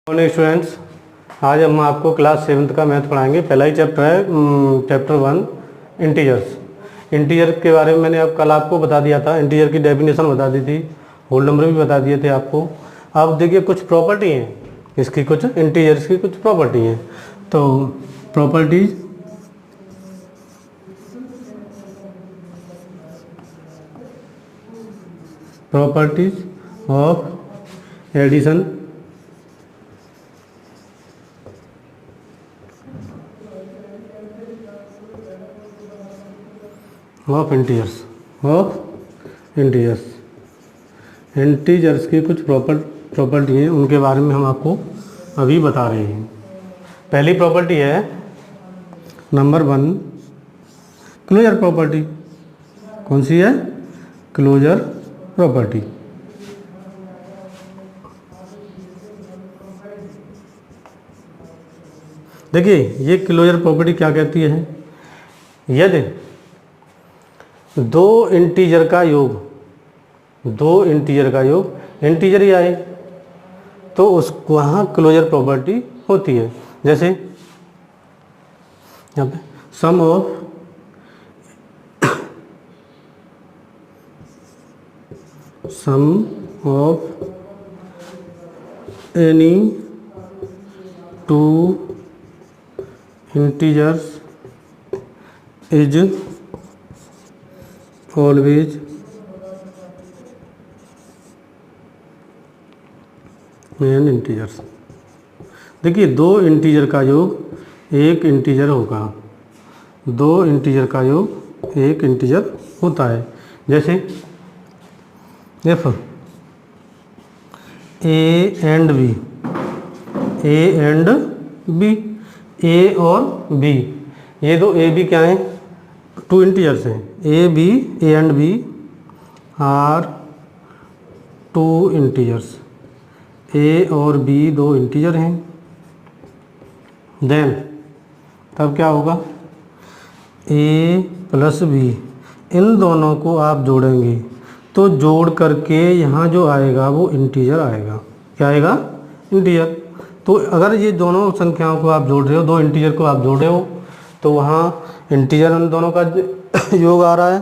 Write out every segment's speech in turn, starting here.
Morning students, आज हम आपको क्लास 7th का मैथ पढ़ाएंगे। पहला ही चैप्टर है चैप्टर 1 इंटीजर्स। इंटीजर के बारे में मैंने अब कल आपको बता दिया था, इंटीजर की डेफिनेशन बता दी थी, होल नंबर भी बता दिए थे आपको। अब देखिए कुछ प्रॉपर्टी हैं इसकी, कुछ इंटीजर्स की कुछ प्रॉपर्टी हैं। तो properties of addition of integers की कुछ प्रॉपर्टी हैं, उनके बारे में हम आपको अभी बता रहे हैं। पहली प्रॉपर्टी है नंबर 1 क्लोजर प्रॉपर्टी। कौन सी है? Closure property. देखिए ये क्लोजर प्रॉपर्टी क्या कहती है, यदि दो इंटीजर का योग इंटीजर ही आए तो उस वहाँ क्लोजर प्रॉपर्टी होती है। जैसे यहाँ पे sum of any two integers is always an integers. देखिए दो इंटीजर का योग एक इंटीजर होगा, दो इंटीजर का योग एक इंटीजर होता है। जैसे इफ ए एंड बी, ए और बी, ये दो ए बी क्या हैं? टू इंटीजर्स हैं। A and B are two integers, A और बी दो इंटीजर हैं। देन तब क्या होगा? ए प्लस बी, इन दोनों को आप जोड़ेंगे तो जोड़ करके यहाँ जो आएगा वो इंटीजर आएगा। क्या आएगा? इंटीजर। तो अगर ये दोनों संख्याओं को आप जोड़ रहे हो, दो इंटीजर को आप जोड़ रहे हो, तो वहाँ इंटीजर उन दोनों का योग आ रहा है,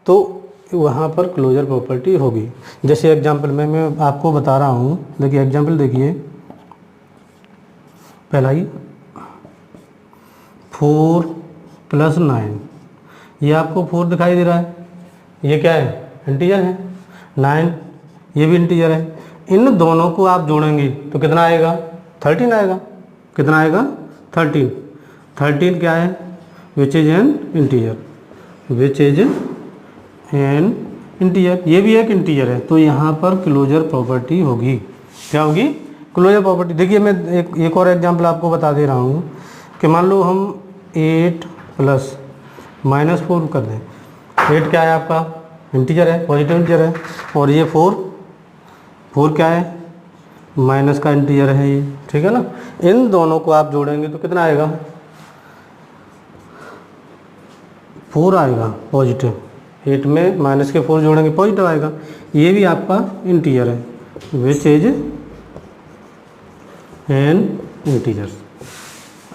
तो वहाँ पर क्लोजर प्रॉपर्टी होगी। जैसे एग्जांपल में मैं आपको बता रहा हूँ। देखिए एग्जांपल देखिए, पहला ही 4 + 9, ये आपको 4 दिखाई दे रहा है, ये क्या है? इंटीजर है। 9 ये भी इंटीजर है। इन दोनों को आप जोड़ेंगे तो कितना आएगा? 13 आएगा। कितना आएगा? 13 क्या है? विच इज एन इंटीजर, ये भी एक इंटीजर है, तो यहाँ पर क्लोजर प्रॉपर्टी होगी। क्या होगी? Closure property. देखिए मैं एक और एग्जांपल आपको बता दे रहा हूँ कि मान लो हम 8 + -4 कर दें। 8 क्या है आपका? इंटीजर है, पॉजिटिव इंटीजर है। और ये 4 क्या है? माइनस का इंटीजर है ये, ठीक है ना। इन दोनों को आप जोड़ेंगे तो कितना आएगा? 4 आएगा पॉजिटिव। 8 में -4 जोड़ेंगे पॉजिटिव आएगा। ये भी आपका इंटीजर है, विच इज एन इंटीजर।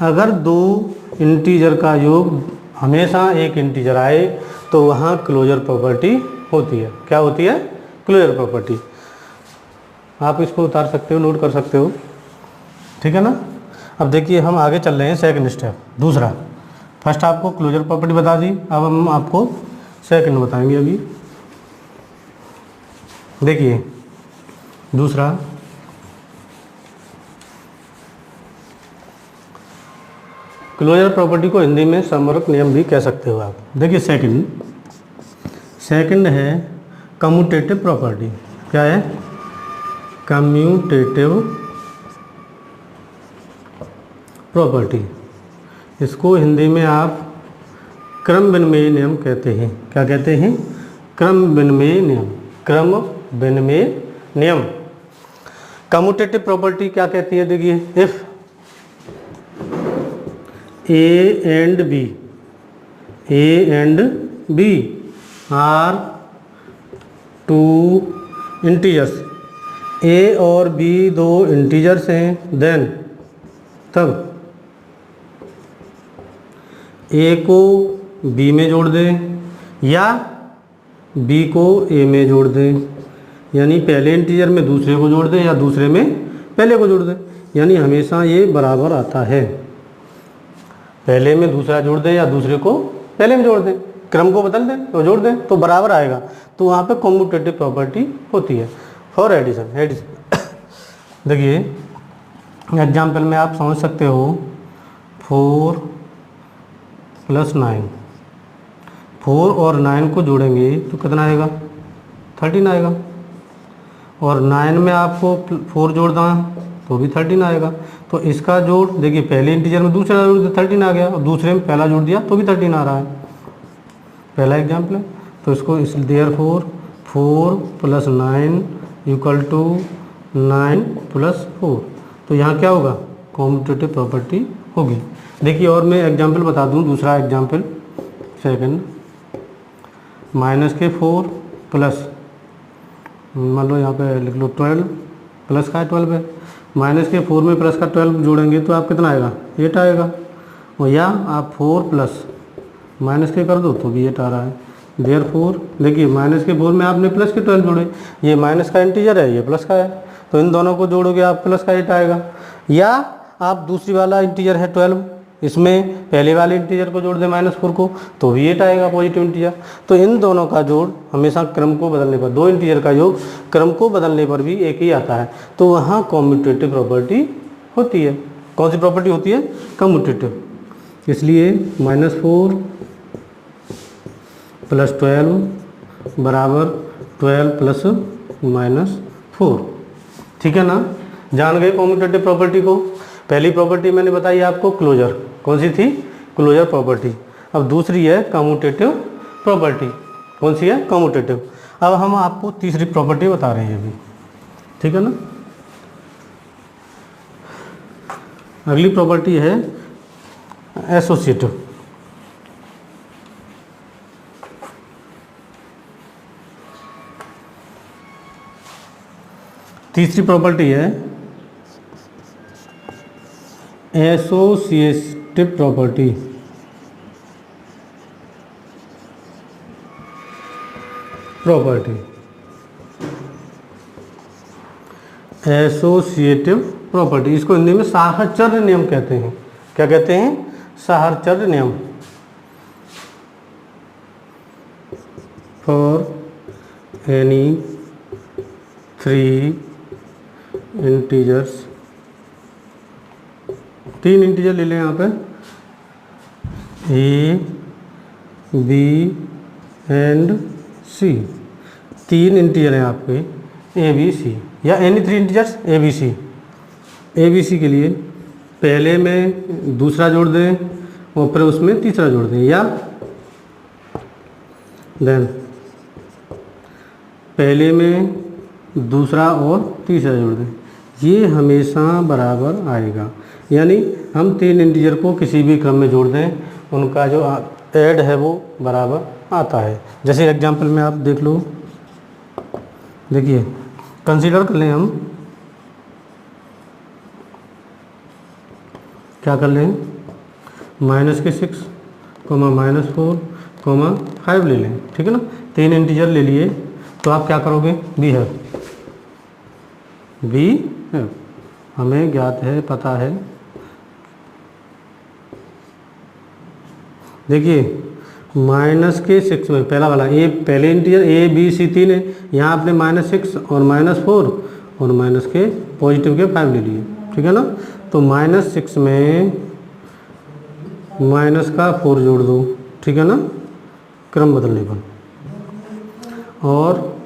अगर दो इंटीजर का योग हमेशा एक इंटीजर आए तो वहाँ क्लोजर प्रॉपर्टी होती है। क्या होती है? Closure property. आप इसको उतार सकते हो, नोट कर सकते हो, ठीक है ना। अब देखिए हम आगे चल रहे हैं, सेकंड स्टेप दूसरा। फर्स्ट आपको क्लोजर प्रॉपर्टी बता दी, अब हम आपको सेकंड बताएंगे। अभी देखिए दूसरा, क्लोजर प्रॉपर्टी को हिंदी में समवर्त नियम भी कह सकते हो आप। देखिए सेकंड है कम्यूटेटिव प्रॉपर्टी। क्या है? Commutative property. इसको हिंदी में आप क्रम विनिमय नियम कहते हैं। क्या कहते हैं? क्रम विनिमय नियम। कम्यूटेटिव प्रॉपर्टी क्या कहती है? देखिए if A and B are two integers, A और बी दो इंटीजर्स हैं, देन तब ए को बी में जोड़ दें या बी को ए में जोड़ दें, यानी पहले इंटीजर में दूसरे को जोड़ दें या दूसरे में पहले को जोड़ दें, यानी हमेशा ये बराबर आता है। पहले में दूसरा जोड़ दें या दूसरे को पहले में जोड़ दें, क्रम को बदल दें तो जोड़ दें तो बराबर आएगा, तो वहाँ पे कॉम्यूटेटिव प्रॉपर्टी होती है फॉर एडिशन। देखिए एग्जाम्पल में आप समझ सकते हो 4 + 9, 4 और 9 को जोड़ेंगे तो कितना आएगा 13 आएगा, और 9 में आपको 4 जोड़ना तो भी 13 आएगा। तो इसका जोड़ देखिए पहले इंटीजर में दूसरा जोड़ दिया 13 आ गया, और दूसरे में पहला जोड़ दिया तो भी 13 आ रहा है, पहला एग्जाम्पल है। तो इसको इस देयरफॉर 4 + 9 = 9 + 4, तो यहाँ क्या होगा कॉम्यूटेटिव प्रॉपर्टी होगी। देखिए और मैं एग्जाम्पल बता दूँ, दूसरा एग्जाम्पल सेकंड, -4 प्लस मान लो यहाँ पे लिख लो 12 प्लस का 12 है, -4 में प्लस का 12 जोड़ेंगे तो आप कितना आएगा 8 आएगा, और या आप 4 प्लस -के कर दो तो भी 8 आ रहा है। देयरफॉर देखिए -4 में आपने प्लस के 12 जोड़े, ये माइनस का इंटीजर है ये प्लस का है, तो इन दोनों को जोड़ोगे आप प्लस का 8 आएगा। या आप दूसरी वाला इंटीजर है 12, इसमें पहले वाले इंटीजर को जोड़ दें -4 को तो भी 8 आएगा पॉजिटिव इंटीजर। तो इन दोनों का जोड़ हमेशा क्रम को बदलने पर, दो इंटीजर का योग क्रम को बदलने पर भी एक ही आता है, तो वहाँ कॉम्यूटेटिव प्रॉपर्टी होती है। कौन सी प्रॉपर्टी होती है कम्यूटेटिव, इसलिए -4 + 12 = 12 + -4, ठीक है ना। जान गए कॉम्यूटेटिव प्रॉपर्टी को। पहली प्रॉपर्टी मैंने बताई आपको क्लोजर, कौन सी थी क्लोजर प्रॉपर्टी। अब दूसरी है कम्यूटेटिव प्रॉपर्टी, कौन सी है कम्यूटेटिव। अब हम आपको तीसरी प्रॉपर्टी बता रहे हैं अभी, ठीक है ना। अगली प्रॉपर्टी है एसोसिएटिव। तीसरी प्रॉपर्टी है एसोसिएटिव प्रॉपर्टी। एसोसिएटिव प्रॉपर्टी, इसको हिंदी में साहचर्य नियम कहते हैं। क्या कहते हैं साहचर्य नियम। फॉर एनी 3 इंटीजर्स, 3 इंटीजर ले लें यहाँ पे, A B and C, 3 integer हैं आपके ए बी सी, या any 3 integers A B C. A B C के लिए पहले में दूसरा जोड़ दें और फिर उसमें तीसरा जोड़ दें, या देन पहले में दूसरा और तीसरा जोड़ दें, ये हमेशा बराबर आएगा। यानी हम 3 इंटीजर को किसी भी क्रम में जोड़ दें, उनका जो ऐड है वो बराबर आता है। जैसे एग्जांपल में आप देख लो, देखिए कंसीडर कर लें हम, क्या कर लें -6, -4, -5 ले लें, ठीक है ना। 3 इंटीजर ले लिए तो आप क्या करोगे बी है हमें ज्ञात है, पता है। देखिए -6 में पहला वाला ए, पहले इंटीजर ए बी सी 3 है, यहाँ आपने -6 और -4 और माइनस के पॉजिटिव के 5 ले लिए, ठीक है ना। तो -6 में माइनस का 4 जोड़ दो, ठीक है ना, क्रम बदलने पर, और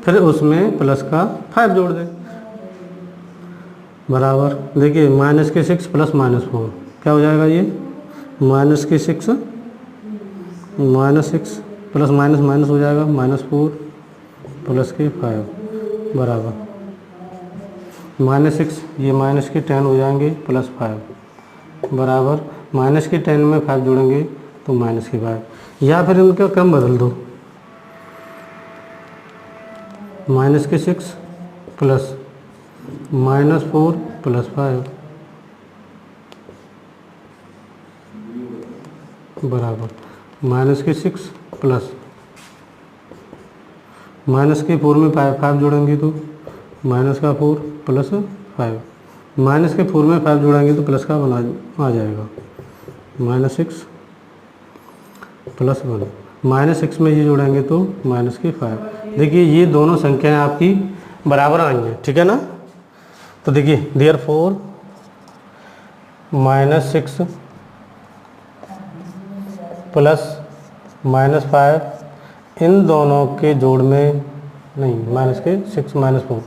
फिर उसमें प्लस का 5 जोड़ दें बराबर। देखिए -6 प्लस -4 क्या हो जाएगा, ये -6 प्लस माइनस हो जाएगा -4 प्लस के 5 बराबर -6, ये माइनस के 10 हो जाएंगे प्लस 5 बराबर माइनस के 10 में 5 जोड़ेंगे तो माइनस के 5, या फिर उनका क्रम बदल दो, -6 प्लस -4 + 5 बराबर -6 प्लस -4 में 5 जोड़ेंगे तो -4 + 5 -4 में 5 जोड़ेंगे तो प्लस का बना आ जाएगा -6 + 1 -6 में ये जोड़ेंगे तो -5। देखिए ये दोनों संख्याएं आपकी बराबर आएंगे, ठीक है ना। तो देखिए देयरफॉर -6 + -5 इन दोनों के जोड़ में नहीं -6 -4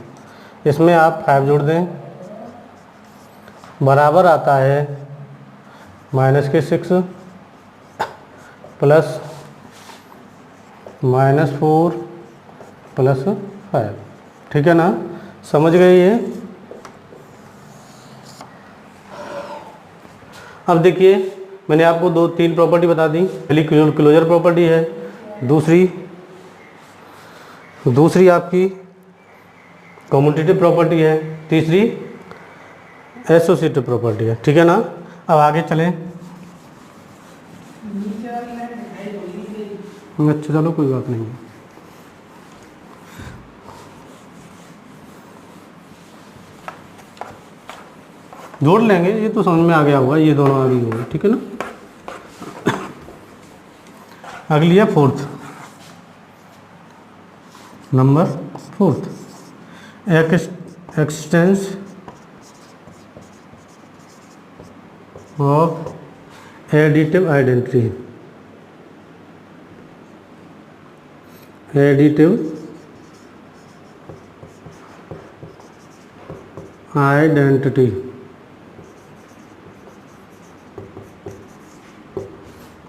इसमें आप 5 जोड़ दें, बराबर आता है -6 प्लस -4 + 5, ठीक है ना। समझ गए ये। अब देखिए मैंने आपको 2-3 प्रॉपर्टी बता दी। पहली क्लोजर प्रॉपर्टी है, दूसरी आपकी कम्यूटेटिव प्रॉपर्टी है, तीसरी एसोसिएटिव प्रॉपर्टी है, ठीक है ना। अब आगे चलें। अच्छा चलो कोई बात नहीं है। जोड़ लेंगे, ये तो समझ में आ गया होगा, ये दोनों आ गई होगी, ठीक है ना। अगली है fourth, number 4 existence of additive identity.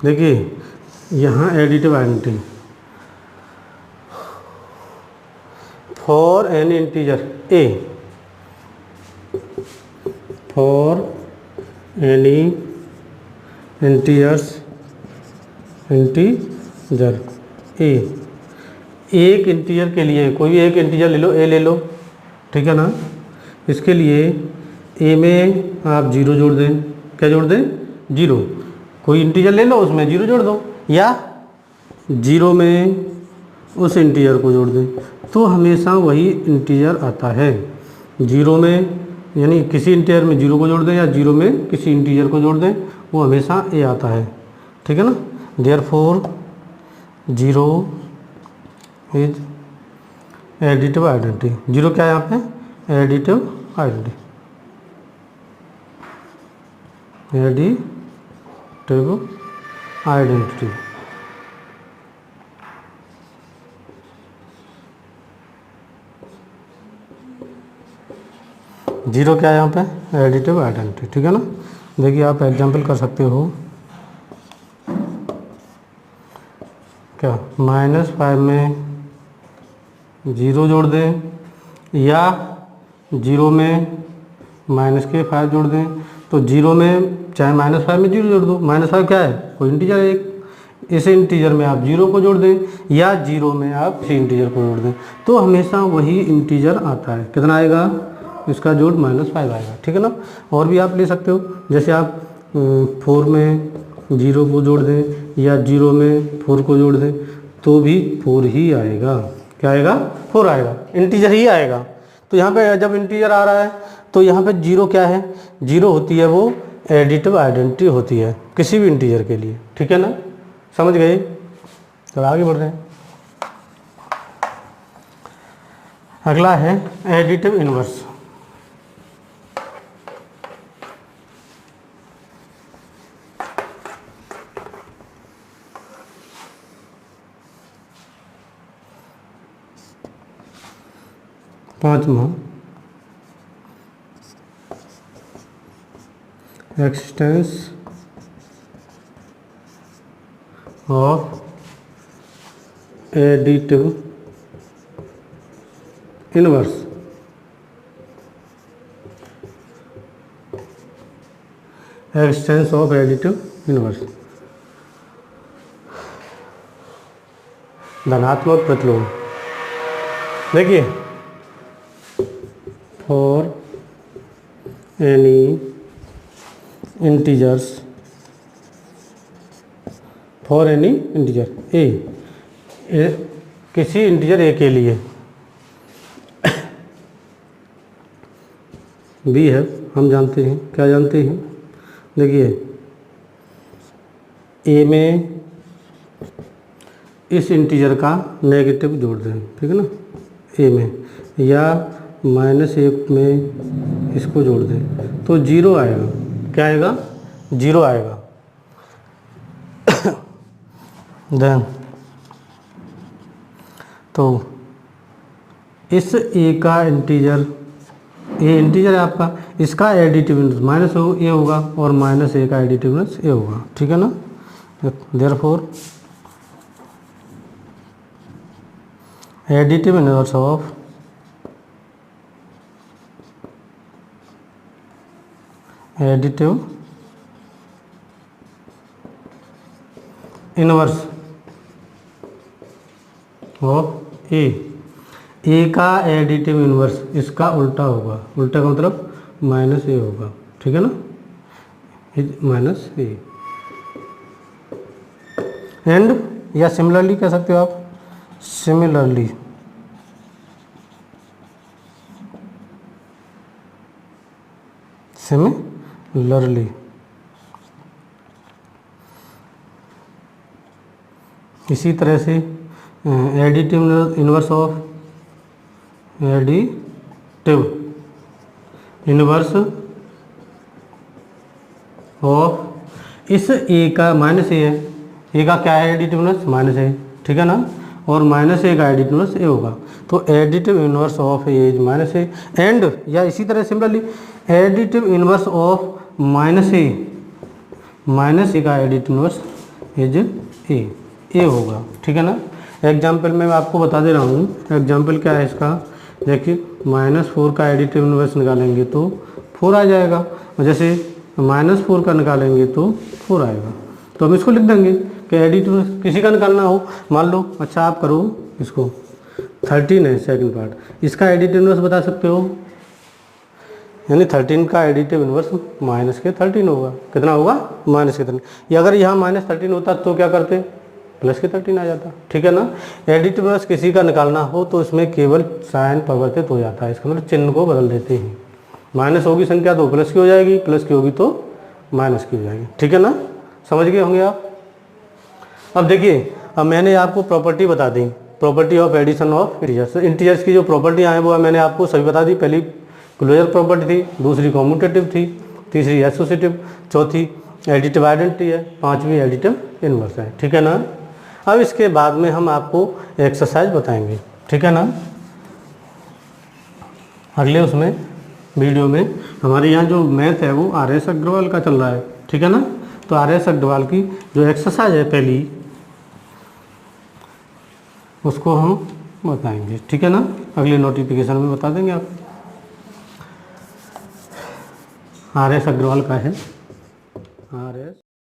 देखिए यहाँ additive identity for an integer A, for any integer A, एक इंटीजर के लिए कोई भी एक इंटीजर ले लो, ए ले लो, ठीक है ना। इसके लिए ए में आप 0 जोड़ दें। क्या जोड़ दें? 0। कोई इंटीजर ले लो, उसमें 0 जोड़ दो, या 0 में उस इंटीजर को जोड़ दें, तो हमेशा वही इंटीजर आता है। 0 में यानी किसी इंटीजर में 0 को जोड़ दें या 0 में किसी इंटीजर को जोड़ दें, वो हमेशा ए आता है, ठीक है ना। Therefore 0 is additive identity. 0 क्या है यहाँ पे? Additive identity. Additive identity. Zero क्या है यहाँ पे? एडिटिव आइडेंटिटी, ठीक है ना। देखिए आप एग्जांपल कर सकते हो, क्या -5 में 0 जोड़ दें या 0 में -5 जोड़ दें, तो 0 में चाहे -5 में 0 जोड़ दो। -5 क्या है? कोई इंटीजर है एक, इस इंटीजर में आप 0 को जोड़ दें या 0 में आप इसी इंटीजर को जोड़ दें, तो हमेशा वही इंटीजर आता है। कितना आएगा? इसका जोड़ -5 आएगा, ठीक है ना। और भी आप ले सकते हो, जैसे आप 4 में 0 को जोड़ दें या 0 में 4 को जोड़ दें, तो भी 4 ही आएगा। क्या आएगा? 4 आएगा, इंटीजर ही आएगा। तो यहाँ पे जब इंटीजर आ रहा है तो यहाँ पे 0 क्या है? 0 होती है वो एडिटिव आइडेंटिटी होती है किसी भी इंटीजर के लिए, ठीक है ना। समझ गए? तो आगे बढ़ रहे हैं। अगला है एडिटिव इनवर्स। पांचवा existence of additive inverse. Existence of additive inverse. धनात्मक प्रतिलोम। देखिए for any integers, for any integer A, किसी इंटीजर ए के लिए। बी है, हम जानते हैं, क्या जानते हैं, देखिए ए में इस इंटीजर का नेगेटिव जोड़ दें, ठीक है ना, ए में, या -1 में इसको जोड़ दें तो 0 आएगा। क्या आएगा? 0 आएगा। देन तो इस ए का इंटीजर, ये इंटीजर है आपका, इसका एडिटिव इनवर्स माइनस ए होगा और -a का एडिटिव इनवर्स ए होगा, ठीक है ना। Therefore additive inverse of inverse of A का एडिटिव इनवर्स इसका उल्टा होगा, उल्टा का मतलब -a होगा, ठीक है ना, -a। एंड या सिमिलरली कह सकते हो आप, सिमिलरली इसी तरह से एडिटिव इनवर्स ऑफ इस ए का -a है, ए का क्या है एडिटिव इनवर्स -a, ठीक है ना, और -a का एडिटिव इनवर्स ए होगा, तो additive inverse of A is -a। And या इसी तरह similarly additive inverse of -a का एडिटिव इनवर्स इज ए होगा, ठीक है ना। एग्जाम्पल में मैं आपको बता दे रहा हूँ, एग्जाम्पल क्या है इसका, देखिए -4 का एडिटिव इनवर्स निकालेंगे तो 4 आ जाएगा, और जैसे -4 का निकालेंगे तो 4 आएगा। तो हम इसको लिख देंगे कि एडिटिव किसी का निकालना हो, मान लो, अच्छा आप करो इसको, 13 है सेकंड पार्ट, इसका एडिटिव इनवर्स बता सकते हो, यानी 13 का एडिटिव इनवर्स -13 होगा। कितना होगा? -13। या अगर यहाँ -13 होता तो क्या करते, +13 आ जाता, ठीक है ना। एडिटिव इनवर्स किसी का निकालना हो तो इसमें केवल साइन परिवर्तित हो जाता है, इसका मतलब चिन्ह को बदल देते हैं। माइनस होगी संख्या तो प्लस की हो जाएगी, प्लस की होगी तो माइनस की हो जाएगी, ठीक है ना, समझ गए होंगे आप। अब देखिए, अब मैंने आपको प्रॉपर्टी बता दी, property of addition of integers. Integers की जो प्रॉपर्टी हैं वो मैंने आपको सभी बता दी। पहली क्लोजर प्रॉपर्टी थी, दूसरी कॉम्यूटेटिव थी, तीसरी एसोसिएटिव, चौथी एडिटिव आइडेंटिटी है, पांचवी एडिटिव इनवर्स है, ठीक है ना। अब इसके बाद में हम आपको एक्सरसाइज बताएंगे, ठीक है ना। अगले उसमें वीडियो में हमारे यहाँ जो मैथ है वो RS अग्रवाल का चल रहा है, ठीक है ना। तो RS अग्रवाल की जो एक्सरसाइज है पहली, उसको हम बताएंगे, ठीक है ना। अगले नोटिफिकेशन में बता देंगे आप। RS अग्रवाल का है, RS